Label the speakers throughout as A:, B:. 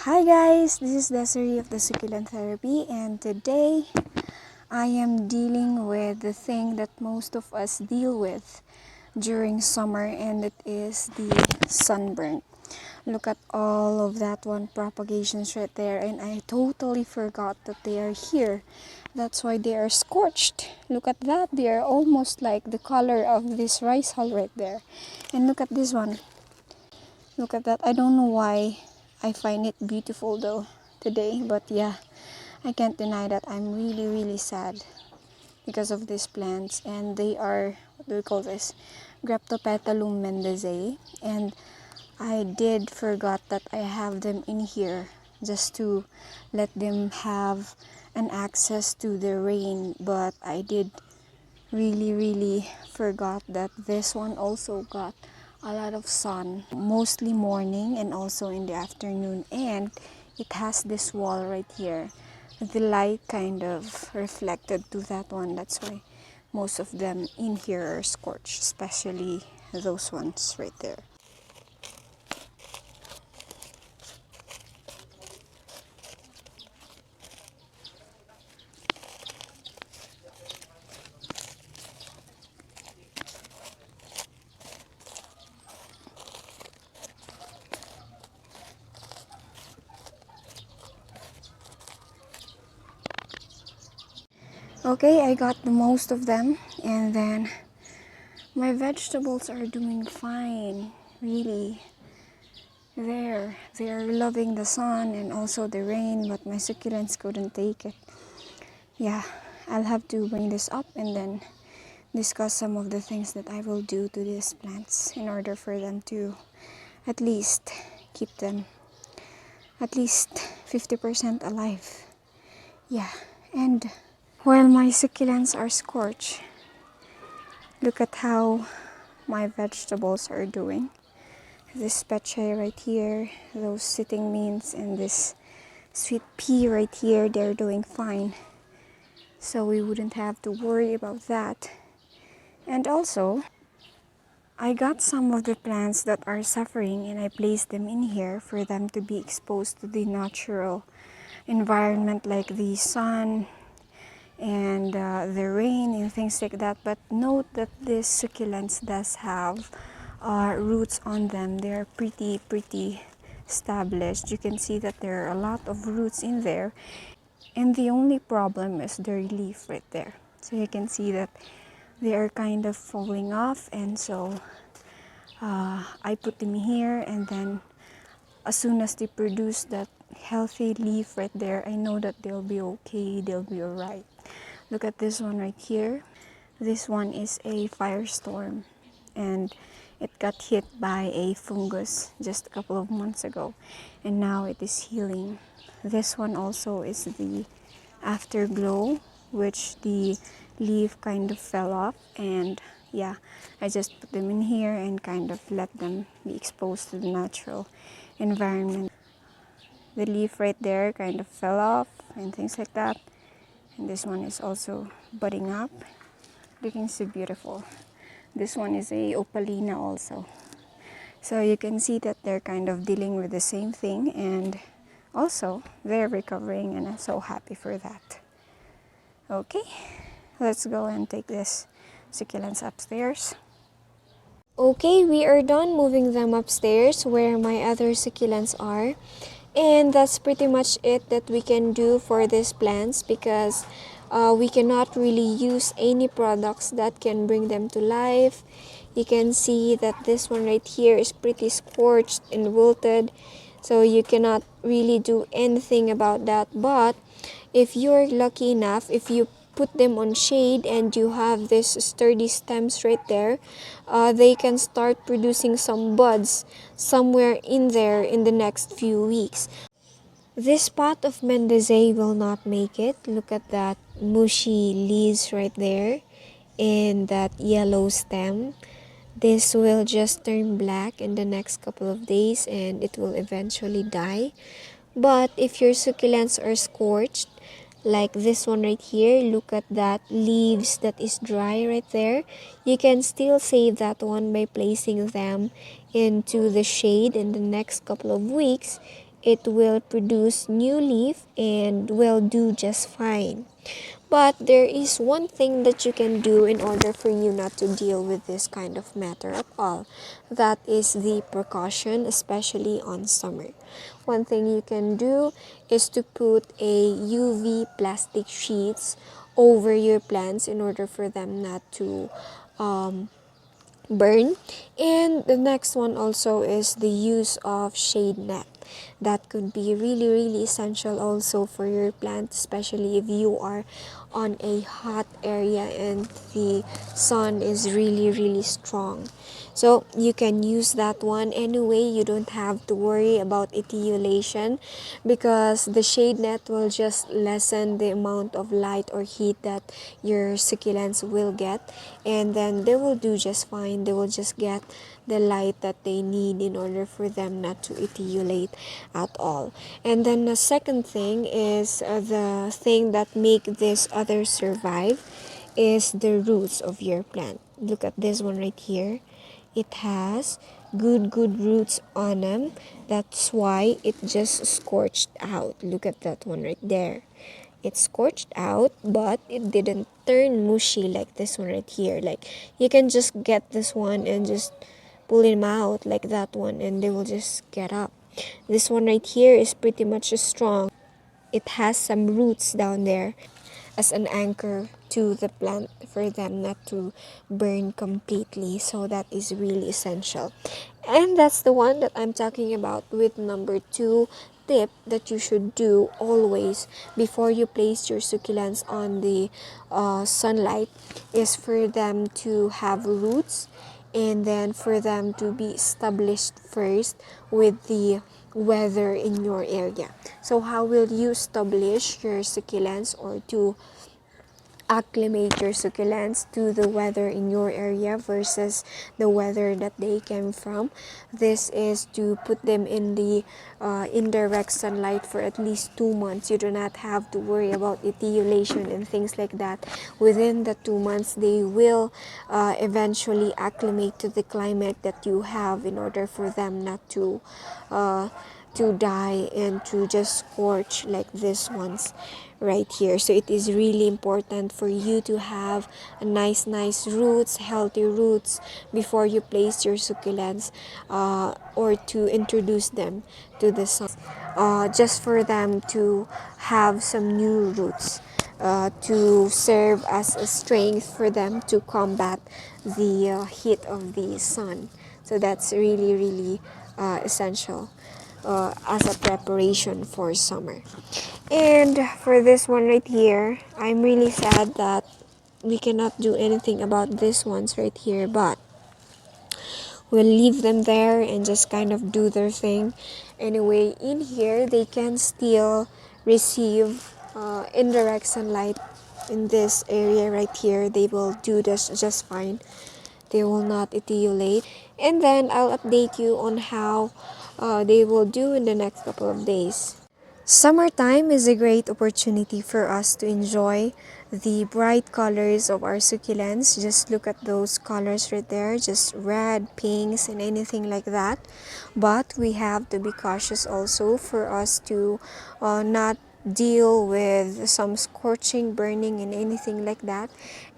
A: Hi guys, this is Desiree of the Succulent Therapy, and today I am dealing with the thing that most of us deal with during summer, and it is the sunburn. Look at all of that one propagations right there, and I totally forgot that they are here. That's why they are scorched. Look at that, they are almost like the color of this rice hull right there. And look at this one. Look at that. I don't know why I find it beautiful though today, but yeah, I can't deny that I'm really sad because of these plants, and they are, what do we call this, Graptopetalum mendezae, and I did forgot that I have them in here just to let them have an access to the rain, but I did really forgot that this one also got a lot of sun, mostly morning and also in the afternoon, and it has this wall right here. The light kind of reflected to that one, that's why most of them in here are scorched, especially those ones right there. Okay, I got the most of them, and then my vegetables are doing fine, really. They're loving the sun and also the rain, but my succulents couldn't take it. Yeah, I'll have to bring this up and then discuss some of the things that I will do to these plants in order for them to at least keep them at least 50% alive. Yeah, and while my succulents are scorched, look at how my vegetables are doing. This peche right here, those sitting beans, and this sweet pea right here, they're doing fine. So we wouldn't have to worry about that. And also, I got some of the plants that are suffering and I placed them in here for them to be exposed to the natural environment like the sun and the rain and things like that. But note that these succulents does have roots on them. They're pretty established. You can see that there are a lot of roots in there, and the only problem is their leaf right there. So you can see that they are kind of falling off, and so I put them here, and then as soon as they produce that healthy leaf right there, I know that they'll be okay, they'll be alright. Look at this one right here. This one is a firestorm, and it got hit by a fungus just a couple of months ago, and now it is healing. This one also is the afterglow, which the leaf kind of fell off, and yeah, I just put them in here and kind of let them be exposed to the natural environment. The leaf right there kind of fell off and things like that, and this one is also budding up, looking so beautiful. This one is a opalina also, so you can see that they're kind of dealing with the same thing, and also they're recovering, and I'm so happy for that. Okay, let's go and take this succulents upstairs. Okay, we are done moving them upstairs where my other succulents are. And that's pretty much it that we can do for these plants, because we cannot really use any products that can bring them to life. You can see that this one right here is pretty scorched and wilted, so you cannot really do anything about that. But if you're lucky enough, if you put them on shade and you have this sturdy stems right there, they can start producing some buds somewhere in there in the next few weeks. This pot of mendezae will not make it. Look at that mushy leaves right there and that yellow stem. This will just turn black in the next couple of days and it will eventually die. But if your succulents are scorched, like this one right here, look at that leaves that is dry right there. You can still save that one by placing them into the shade in the next couple of weeks,
B: it will produce new leaf and will do just fine. But there is one thing that you can do in order for you not to deal with this kind of matter at all. That is the precaution, especially on summer. One thing you can do is to put a UV plastic sheets over your plants in order for them not to burn. And the next one also is the use of shade net. That could be really essential also for your plant, especially if you are on a hot area and the sun is really strong. So you can use that one. Anyway, you don't have to worry about etiolation because the shade net will just lessen the amount of light or heat that your succulents will get, and then they will do just fine. They will just get the light that they need in order for them not to etiolate at all. And then the second thing is the thing that make this other survive is the roots of your plant. Look at this one right here. It has good roots on them. That's why it just scorched out. Look at that one right there. It scorched out, but it didn't turn mushy like this one right here. Like, you can just get this one and just pull them out like that one, and they will just get up. This one right here is pretty much strong. It has some roots down there as an anchor to the plant for them not to burn completely. So that is really essential. And that's the one that I'm talking about with number 2 tip that you should do always before you place your succulents on the sunlight is for them to have roots, and then for them to be established first with the weather in your area. So how will you establish your succulents or to acclimate your succulents to the weather in your area versus the weather that they came from? This is to put them in the indirect sunlight for at least 2 months. You do not have to worry about etiolation and things like that. Within the 2 months, they will eventually acclimate to the climate that you have in order for them not to die and to just scorch like this ones right here. So it is really important for you to have a nice roots, healthy roots before you place your succulents or to introduce them to the sun, just for them to have some new roots to serve as a strength for them to combat the heat of the sun. So that's really essential as a preparation for summer. And for this one right here, I'm really sad that we cannot do anything about these ones right here, but we'll leave them there and just kind of do their thing. Anyway, in here, they can still receive indirect sunlight in this area right here. They will do this just fine. They will not etiolate. And then I'll update you on how they will do in the next couple of days. Summertime is a great opportunity for us to enjoy the bright colors of our succulents. Just look at those colors right there, just red, pinks, and anything like that. But we have to be cautious also for us to not deal with some scorching, burning, and anything like that,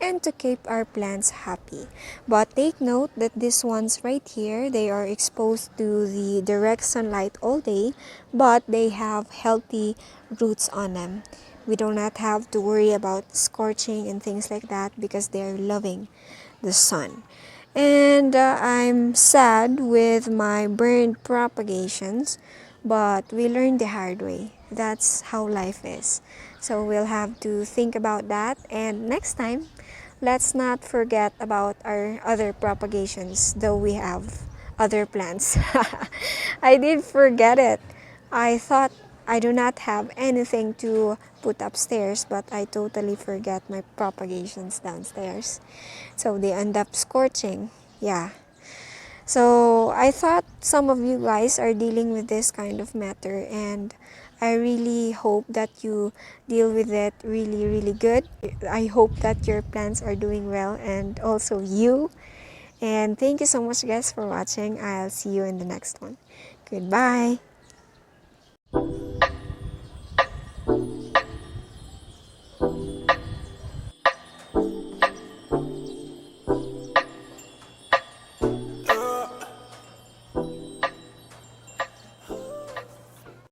B: and to keep our plants happy. But take note that these ones right here, they are exposed to the direct sunlight all day, but they have healthy roots on them. We do not have to worry about scorching and things like that because they are loving the sun. And I'm sad with my burned propagations, but we learned the hard way. That's how life is. So we'll have to think about that, and next time, let's not forget about our other propagations, though we have other plants. I did forget it. I thought I do not have anything to put upstairs, but I totally forget my propagations downstairs. So they end up scorching. Yeah. So I thought some of you guys are dealing with this kind of matter, and I really hope that you deal with it really good. I hope that your plants are doing well, and also you. And thank you so much guys for watching. I'll see you in the next one. Goodbye.